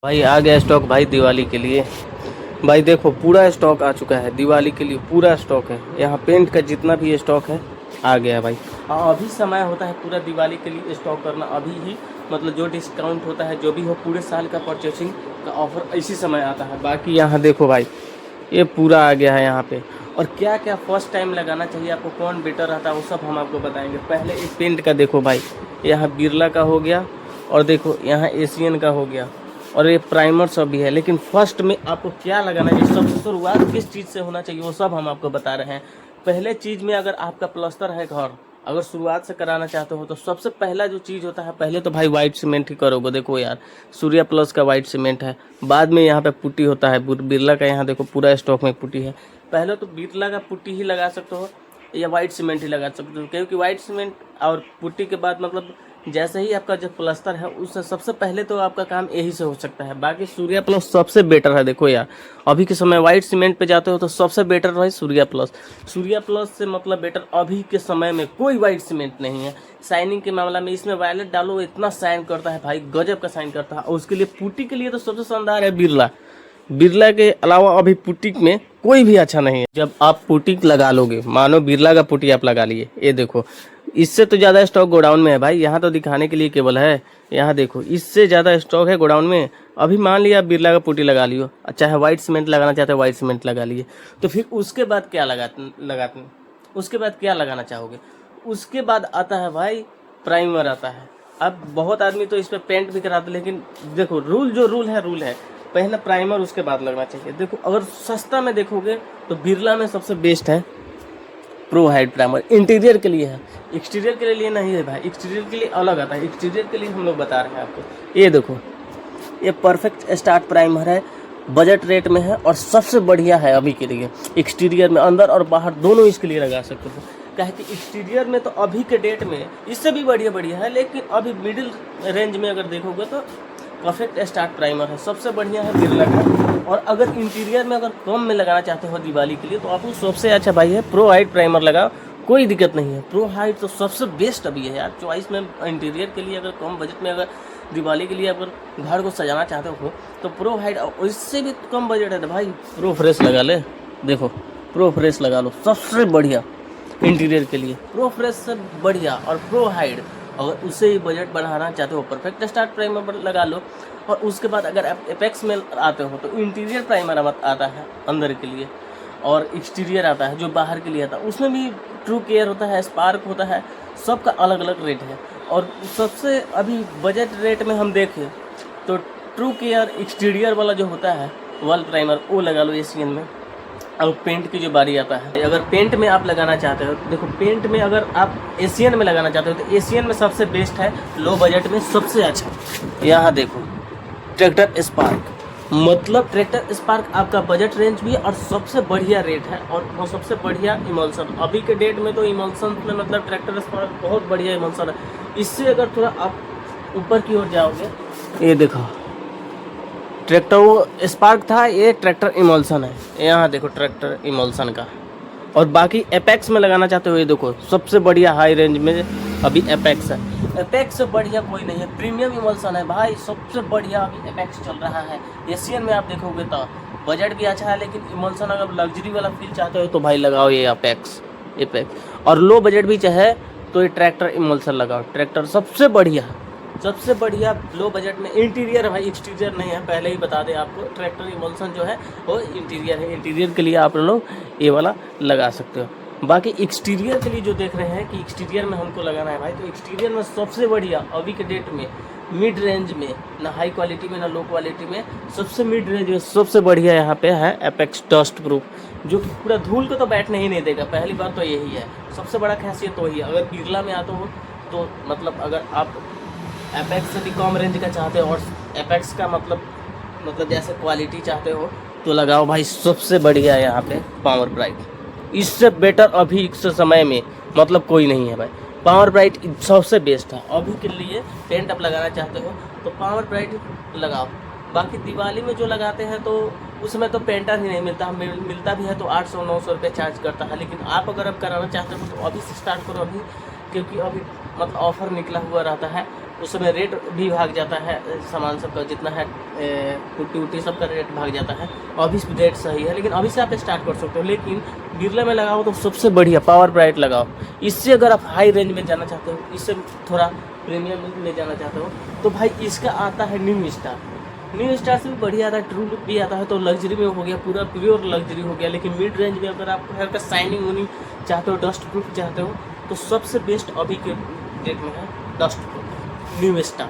भाई आ गया स्टॉक भाई दिवाली के लिए। भाई देखो पूरा स्टॉक आ चुका है दिवाली के लिए, पूरा स्टॉक है यहाँ। पेंट का जितना भी स्टॉक है आ गया भाई। हाँ अभी समय होता है पूरा दिवाली के लिए स्टॉक करना, अभी ही मतलब जो डिस्काउंट होता है जो भी हो पूरे साल का परचेसिंग का ऑफर इसी समय आता है। बाकी यहाँ देखो भाई ये पूरा आ गया है यहाँ पे। और क्या क्या फर्स्ट टाइम लगाना चाहिए आपको, कौन बेटर रहता है वो सब हम आपको बताएंगे। पहले इस पेंट का देखो भाई, यहाँ बिरला का हो गया और देखो यहाँ एशियन का हो गया और ये प्राइमर सब भी है। लेकिन फर्स्ट में आपको क्या लगाना चाहिए, सबसे शुरुआत किस चीज़ से होना चाहिए वो सब हम आपको बता रहे हैं। पहले चीज़ में अगर आपका प्लास्टर है घर, अगर शुरुआत से कराना चाहते हो तो सबसे पहला जो चीज़ होता है, पहले तो भाई वाइट सीमेंट ही करोगे। देखो यार सूर्या प्लस का वाइट सीमेंट है, बाद में यहाँ पे पुट्टी होता है बिरला का। यहाँ देखो पूरा स्टॉक में पुट्टी है। पहले तो बिरला का पुट्टी ही लगा सकते हो या वाइट सीमेंट ही लगा सकते हो, क्योंकि वाइट सीमेंट और पुट्टी के बाद मतलब जैसे ही आपका जो प्लास्टर है उससे सबसे पहले तो आपका काम यही से हो सकता है। बाकी सूर्या प्लस सबसे बेटर है। देखो यार अभी के समय वाइट सीमेंट पे जाते हो तो सबसे बेटर है सूर्या प्लस। सूर्या प्लस से मतलब बेटर अभी के समय में कोई वाइट सीमेंट नहीं है। शाइनिंग के मामला में इसमें वायलेट डालो इतना शाइन करता है भाई, गजब का शाइन करता है। और उसके लिए पुट्टी के लिए तो सबसे शानदार है बिरला। बिरला के अलावा अभी पुट्टी में कोई भी अच्छा नहीं है। जब आप पुट्टी लगा लोगे, मानो बिरला का पुट्टी आप लगा लिए, ये देखो इससे तो ज़्यादा स्टॉक गोडाउन में है भाई। यहाँ तो दिखाने के लिए केवल है, यहाँ देखो इससे ज़्यादा स्टॉक है गोडाउन में। अभी मान लिया बिरला का पुट्टी लगा लियो, चाहे वाइट सीमेंट लगाना चाहते हो वाइट सीमेंट लगा लिए, तो फिर उसके बाद क्या लगाते उसके बाद क्या लगाना चाहोगे? उसके बाद आता है भाई प्राइमर आता है। अब बहुत आदमी तो इस पर पेंट भी कराते, लेकिन देखो रूल है पहले प्राइमर उसके बाद लगना चाहिए। देखो अगर सस्ता में देखोगे तो बिरला में सबसे बेस्ट है प्रो हाइड प्राइमर। इंटीरियर के लिए है, एक्सटीरियर के लिए नहीं है भाई। एक्सटीरियर के लिए अलग आता है, एक्सटीरियर के लिए हम लोग बता रहे हैं आपको। ये देखो ये परफेक्ट स्टार्ट प्राइमर है, बजट रेट में है और सबसे बढ़िया है अभी के लिए। एक्सटीरियर में अंदर और बाहर दोनों इसके लिए लगा सकते हो। कहे कि एक्सटीरियर में तो अभी के डेट में इससे भी बढ़िया है, लेकिन अभी मिडिल रेंज में अगर देखोगे तो परफेक्ट स्टार्ट प्राइमर है, सबसे बढ़िया है बिरला का। और अगर इंटीरियर में अगर कम में लगाना चाहते हो दिवाली के लिए तो आपको सबसे अच्छा भाई है प्रो हाइट प्राइमर लगाओ, कोई दिक्कत नहीं है। प्रो हाइट तो सबसे बेस्ट अभी है यार चॉइस में इंटीरियर के लिए। अगर कम बजट में अगर दिवाली के लिए अगर घर को सजाना चाहते हो तो प्रो हाइट, इससे भी कम बजट है तो भाई प्रो फ्रेश लगा ले। देखो प्रो फ्रेश लगा लो, सबसे बढ़िया इंटीरियर के लिए प्रो फ्रेश से बढ़िया। और प्रो हाइड अगर उससे ही बजट बढ़ाना चाहते हो परफेक्ट स्टार्ट प्राइमर लगा लो। और उसके बाद अगर आप एपेक्स में आते हो तो इंटीरियर प्राइमर आता है अंदर के लिए, और एक्सटीरियर आता है जो बाहर के लिए आता है। उसमें भी ट्रू केयर होता है, स्पार्क होता है, सबका अलग अलग रेट है। और सबसे अभी बजट रेट में हम देखें तो ट्रू केयर एक्सटीरियर वाला जो होता है वॉल प्राइमर वो लगा लो एशियन में। अब पेंट की जो बारी आता है, अगर पेंट में आप लगाना चाहते हो, देखो पेंट में अगर आप एशियन में लगाना चाहते हो तो एशियन में सबसे बेस्ट है, लो बजट में सबसे अच्छा। यहाँ देखो ट्रैक्टर स्पार्क, मतलब ट्रैक्टर स्पार्क आपका बजट रेंज भी और सबसे बढ़िया रेट है और वो सबसे बढ़िया इमल्सन। अभी के डेट में तो इमल्सन में मतलब ट्रैक्टर स्पार्क बहुत बढ़िया इमल्सन है। इससे अगर थोड़ा आप ऊपर की ओर जाओगे, ये देखो ट्रैक्टर वो स्पार्क था, ये ट्रैक्टर इमल्सन है। यहाँ देखो ट्रैक्टर इमल्सन का। और बाकी एपेक्स में लगाना चाहते हो, ये देखो सबसे बढ़िया हाई रेंज में अभी एपेक्स है। एपेक्स से बढ़िया कोई नहीं है, प्रीमियम इमल्सन है भाई, सबसे बढ़िया अभी एपेक्स चल रहा है। एशियन में आप देखोगे तो बजट भी अच्छा है, लेकिन इमल्सन अगर लग्जरी वाला फील चाहते हो तो भाई लगाओ ये एपेक्स। और लो बजट भी चाहे तो ये ट्रैक्टर इमल्सन लगाओ, ट्रैक्टर सबसे बढ़िया लो बजट में। इंटीरियर है भाई, एक्सटीरियर नहीं है, पहले ही बता दें आपको। ट्रैक्टर इमल्सन जो है वो इंटीरियर है, इंटीरियर के लिए आप लोग ये वाला लगा सकते हो। बाकी एक्सटीरियर के लिए जो देख रहे हैं कि एक्सटीरियर में हमको लगाना है भाई, तो एक्सटीरियर में सबसे बढ़िया अभी के डेट में मिड रेंज में, ना हाई क्वालिटी में ना लो क्वालिटी में, सबसे मिड रेंज में सबसे बढ़िया यहाँ पे है एपेक्स डस्ट प्रूफ, जो कि पूरा धूल को तो बैठने ही नहीं देगा। पहली बात तो यही है, सबसे बड़ा खासियत तो वही है। अगर बिरला में आते हो तो मतलब अगर आप एपेक्स से भी कम रेंज का चाहते हो और एपेक्स का मतलब जैसे क्वालिटी चाहते हो तो लगाओ भाई सबसे बढ़िया है यहाँ पे पावर ब्राइट। इससे बेटर अभी इस समय में मतलब कोई नहीं है भाई। पावर ब्राइट सबसे बेस्ट है अभी के लिए। पेंट आप लगाना चाहते हो तो पावर ब्राइट लगाओ। बाकी दिवाली में जो लगाते हैं तो उसमें तो पेंटर ही नहीं मिलता, मिलता भी है तो 800-900 रुपये चार्ज करता है। लेकिन आप अगर अब कराना चाहते हो तो अभी से स्टार्ट करो अभी, क्योंकि अभी मतलब ऑफ़र निकला हुआ रहता है उस समय रेट भी भाग जाता है, सामान सबका जितना है पुट्टी उट्टी सबका रेट भाग जाता है। अभी भी रेट सही है, लेकिन अभी से आप स्टार्ट कर सकते हो। लेकिन बिरला में लगाओ तो सबसे बढ़िया पावर ब्राइट लगाओ। इससे अगर आप हाई रेंज में जाना चाहते हो, इससे थोड़ा प्रीमियम में जाना चाहते हो, तो भाई इसका आता है न्यू स्टार। न्यू स्टार से भी बढ़िया आता है, ट्रू लुक भी आता है, तो लग्जरी में हो गया, पूरा प्योर लग्जरी हो गया। लेकिन मिड रेंज में अगर आप हल्का शाइनिंग वूनिंग चाहते हो, डस्ट प्रूफ चाहते हो, तो सबसे बेस्ट अभी के डेट में है डस्ट प्रूफ न्यू स्टार।